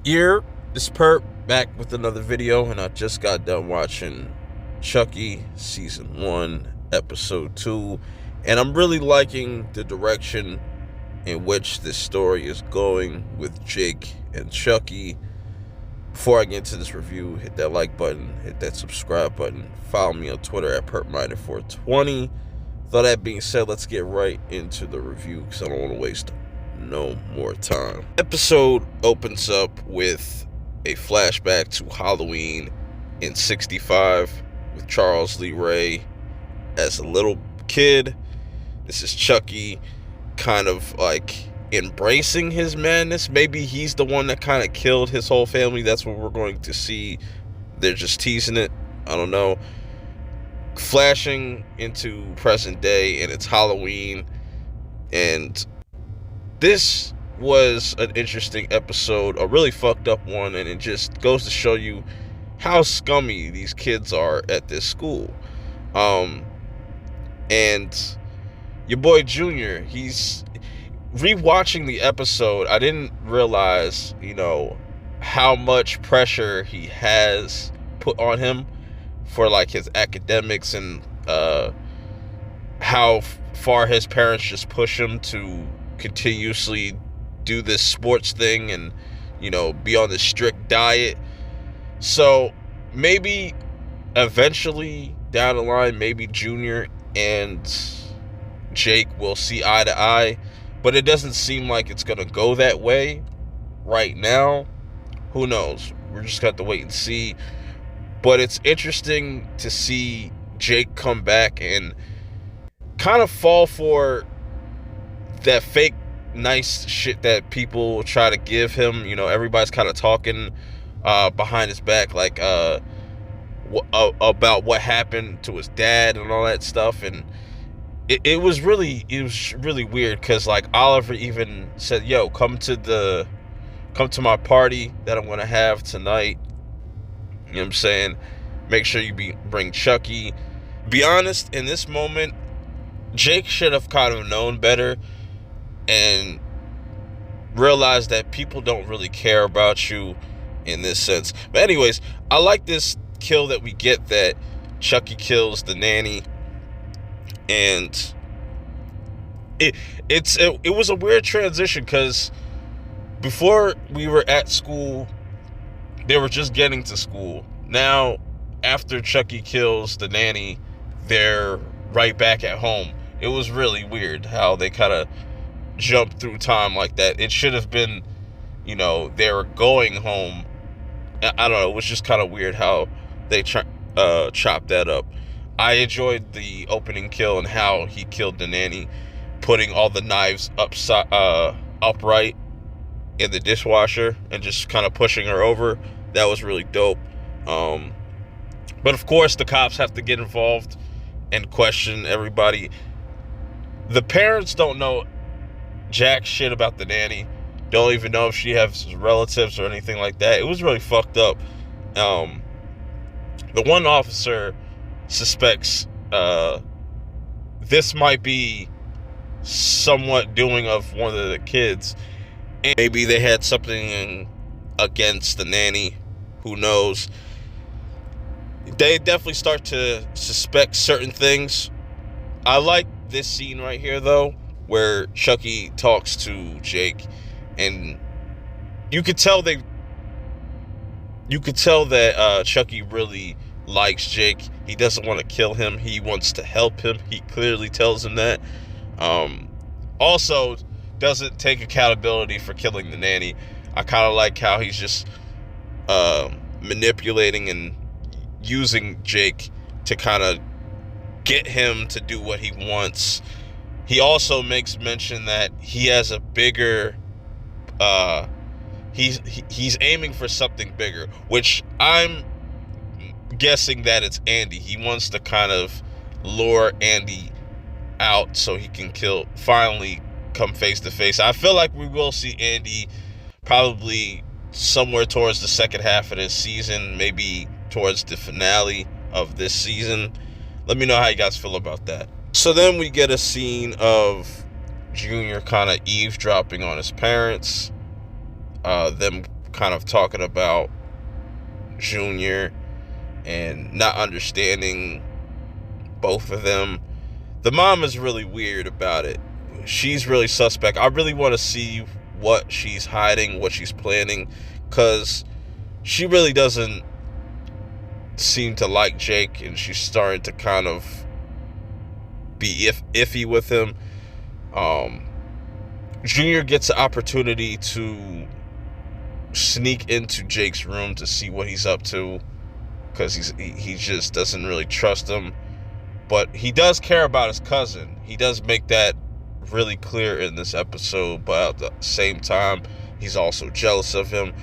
Here, this perp back with another video, and I just got done watching Chucky season 1 episode 2, and I'm really liking the direction in which this story is going with Jake and Chucky. Before I get into this review, hit that like button, hit that subscribe button, follow me on Twitter at perpminder420. With all that being said, let's get right into the review because I don't want to waste no more time. Episode opens up with a flashback to Halloween in '65 with Charles Lee Ray as a little kid. This is Chucky kind of like embracing his madness. Maybe he's the one that kind of killed his whole family. That's what we're going to see. They're just teasing it. I don't know. Flashing into present day, and it's Halloween, and this was an interesting episode, a really fucked up one, and it just goes to show you how scummy these kids are at this school. And your boy Junior, he's rewatching the episode. I didn't realize, how much pressure he has put on him for like his academics, and how far his parents just push him to continuously do this sports thing and be on this strict diet. So maybe eventually down the line, maybe Junior and Jake will see eye to eye, but it doesn't seem like it's gonna go that way right now. Who knows? We're just gonna have to wait and see. But it's interesting to see Jake come back and kind of fall for that fake nice shit that people try to give him. Everybody's kind of talking behind his back, like about what happened to his dad and all that stuff. And it was really weird, because like Oliver even said, "Yo, come to my party that I'm gonna have tonight. You know what I'm saying? Make sure you bring Chucky." Be honest, in this moment, Jake should have kind of known better and realized that people don't really care about you in this sense. But anyways, I like this kill that we get, that Chucky kills the nanny, and it was a weird transition, because before we were at school, they were just getting to school. Now, after Chucky kills the nanny, they're right back at home. It was really weird how they kind of jumped through time like that. It should have been, they were going home. I don't know. It was just kind of weird how they chopped that up. I enjoyed the opening kill and how he killed the nanny, putting all the knives upright in the dishwasher and just kind of pushing her over. That was really dope. But of course, the cops have to get involved and question everybody. The parents don't know jack shit about the nanny. Don't even know if she has relatives or anything like that. It was really fucked up. The one officer suspects this might be somewhat doing of one of the kids. And maybe they had something against the nanny. Who knows? They definitely start to suspect certain things. I like this scene right here, though, where Chucky talks to Jake, and you could tell that Chucky really likes Jake. He doesn't want to kill him. He wants to help him. He clearly tells him that. Also, doesn't take accountability for killing the nanny. I kind of like how he's just manipulating and using Jake to kind of get him to do what he wants. He also makes mention that he has a bigger he's aiming for something bigger, which I'm guessing that it's Andy. He wants to kind of lure Andy out so he can finally come face to face. I feel like we will see Andy probably somewhere towards the second half of this season, maybe towards the finale of this season. Let me know how you guys feel about that. So then we get a scene of Junior kind of eavesdropping on his parents, them kind of talking about Junior and not understanding both of them. The mom is really weird about it. She's really suspect. I really want to see what she's hiding, what she's planning, because she really doesn't seem to like Jake, and she's starting to kind of be iffy with him. Junior gets the opportunity to sneak into Jake's room to see what he's up to, because he just doesn't really trust him. But he does care about his cousin. He does make that really clear in this episode, but at the same time, he's also jealous of him.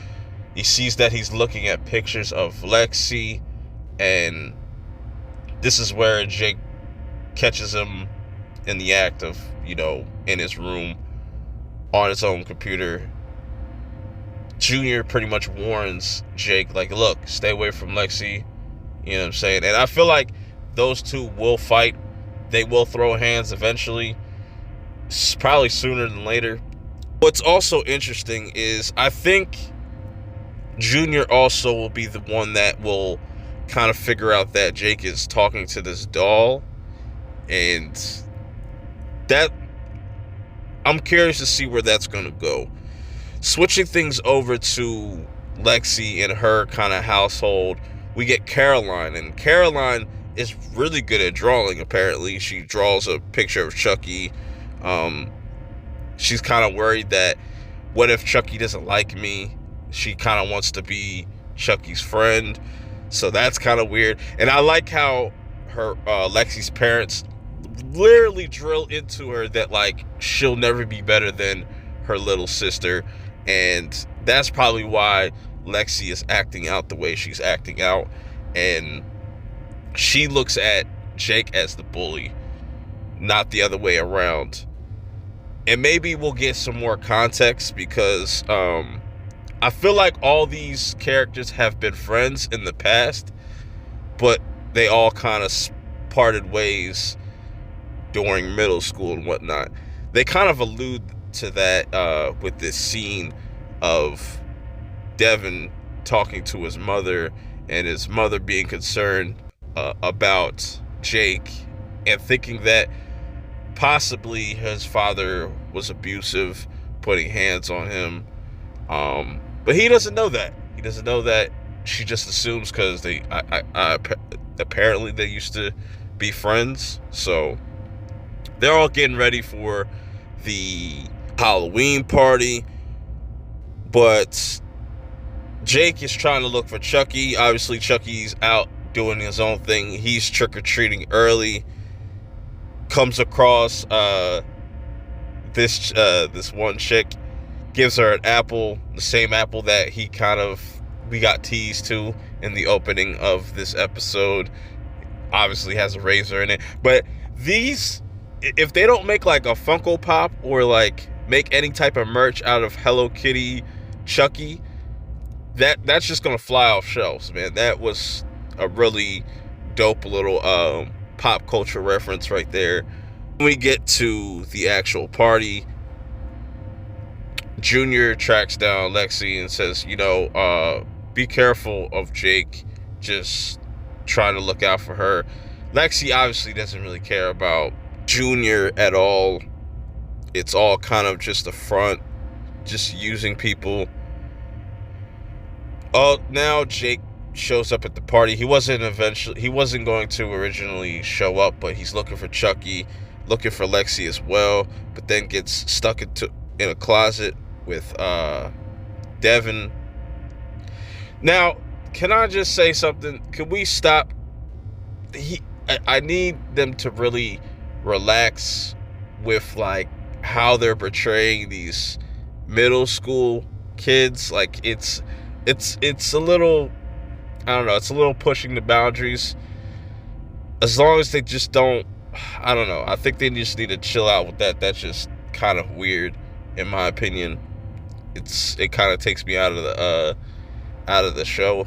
He sees that he's looking at pictures of Lexi, and this is where Jake catches him in the act of, in his room on his own computer. Junior pretty much warns Jake, like, look, stay away from Lexi. You know what I'm saying? And I feel like those two will fight. They will throw hands eventually, probably sooner than later. What's also interesting is I think Junior also will be the one that will kind of figure out that Jake is talking to this doll, and that I'm curious to see where that's going to go. Switching things over to Lexi and her kind of household, we get Caroline, and Caroline is really good at drawing. Apparently, she draws a picture of Chucky. She's kind of worried that what if Chucky doesn't like me? She kind of wants to be Chucky's friend, so that's kind of weird. And I like how her Lexi's parents literally drill into her that, like, she'll never be better than her little sister, and that's probably why Lexi is acting out the way she's acting out, and she looks at Jake as the bully, not the other way around. And maybe we'll get some more context, because I feel like all these characters have been friends in the past, but they all kind of parted ways during middle school and whatnot. They kind of allude to that with this scene of Devin talking to his mother, and his mother being concerned about Jake and thinking that possibly his father was abusive, putting hands on him. But he doesn't know that. He doesn't know that. She just assumes because apparently they used to be friends. So they're all getting ready for the Halloween party, but Jake is trying to look for Chucky. Obviously, Chucky's out doing his own thing. He's trick-or-treating early. Comes across this one chick, gives her an apple, the same apple that we got teased to in the opening of this episode. Obviously has a razor in it. But these, if they don't make like a Funko Pop or like make any type of merch out of Hello Kitty Chucky, that's just gonna fly off shelves, man. That was a really dope little pop culture reference right there. When we get to the actual party, Junior tracks down Lexi and says, be careful of Jake, just trying to look out for her. Lexi obviously doesn't really care about Junior at all. It's all kind of just a front, just using people. Oh, now Jake shows up at the party. He wasn't going to originally show up, but he's looking for Chucky, looking for Lexi as well, but then gets stuck in a closet with Devin. Now, can I just say something? Can we stop? I need them to really relax with like how they're portraying these middle school kids. Like it's a little, I don't know, it's a little pushing the boundaries. As long as they just don't, I don't know, I think they just need to chill out with that. That's just kind of weird, in my opinion. It kind of takes me out of the show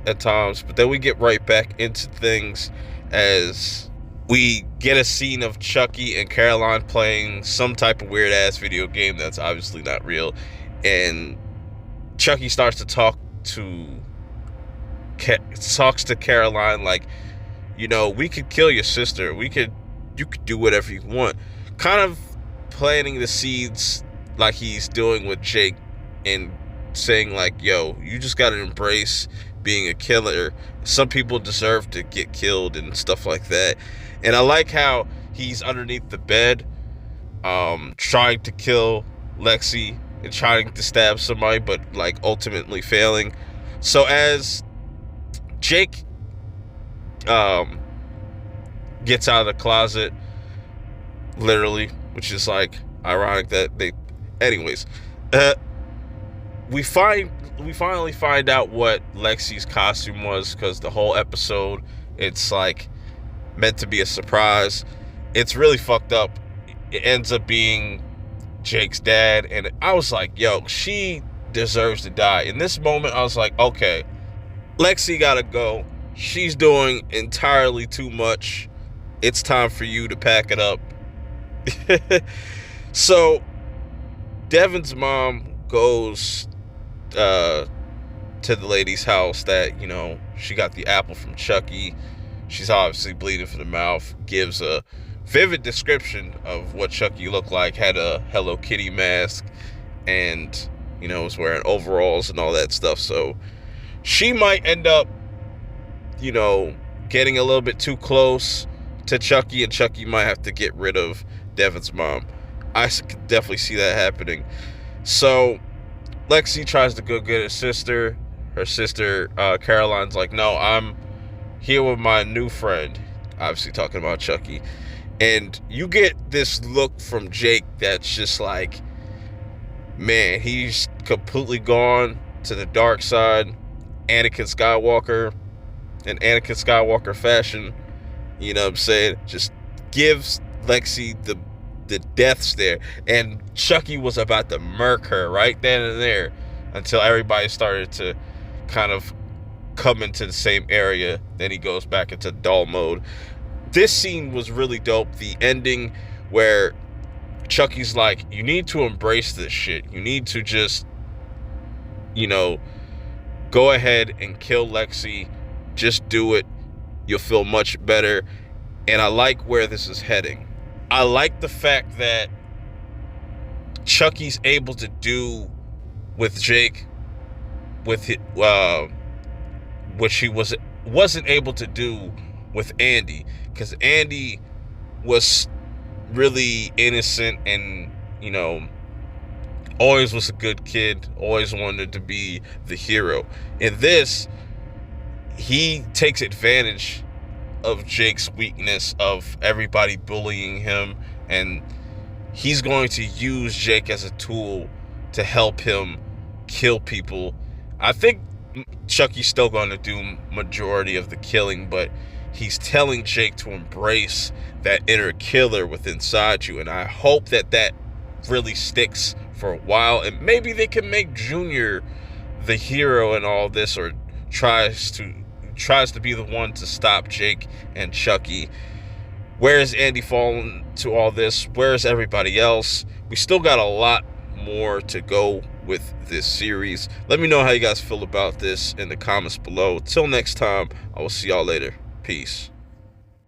at times. But then we get right back into things as we get a scene of Chucky and Caroline playing some type of weird ass video game that's obviously not real, and Chucky starts to to talks to Caroline like, we could kill your sister. You could do whatever you want. Kind of planting the seeds like he's doing with Jake and saying like, yo, you just got to embrace being a killer. Some people deserve to get killed and stuff like that. And I like how he's underneath the bed, trying to kill Lexi and trying to stab somebody, but like ultimately failing. So as Jake gets out of the closet, literally, which is like ironic that they, anyways, we finally find out what Lexi's costume was, because the whole episode, it's like meant to be a surprise. It's really fucked up. It ends up being Jake's dad, and I was like, yo, she deserves to die. In this moment, I was like, okay, Lexi gotta go. She's doing entirely too much. It's time for you to pack it up. So Devin's mom goes to the lady's house that, she got the apple from Chucky. She's obviously bleeding from the mouth. Gives a vivid description of what Chucky looked like. Had a Hello Kitty mask and, was wearing overalls and all that stuff. So she might end up, getting a little bit too close to Chucky, and Chucky might have to get rid of Devin's mom. I could definitely see that happening. So Lexi tries to go get her sister. Her sister, Caroline's like, no, I'm here with my new friend. Obviously talking about Chucky. And you get this look from Jake that's just like, man, he's completely gone to the dark side. Anakin Skywalker, in Anakin Skywalker fashion. You know what I'm saying? Just gives Lexi the death stare. And Chucky was about to murk her right then and there, until everybody started to kind of come into the same area. Then he goes back into doll mode. This scene was really dope. The ending where Chucky's like, you need to embrace this shit. You need to just, go ahead and kill Lexi. Just do it. You'll feel much better. And I like where this is heading. I like the fact that Chucky's able to do with Jake, with what she wasn't able to do with Andy, because Andy was really innocent and always was a good kid, always wanted to be the hero. In this, he takes advantage of Jake's weakness, of everybody bullying him, and he's going to use Jake as a tool to help him kill people. I think Chucky's still going to do majority of the killing, but he's telling Jake to embrace that inner killer within inside you, and I hope that really sticks for a while, and maybe they can make Junior the hero in all this, or tries to be the one to stop Jake and Chucky. Where is Andy falling to all this? Where is everybody else? We still got a lot more to go with this series. Let me know how you guys feel about this in the comments below. Till next time, I will see y'all later. Peace.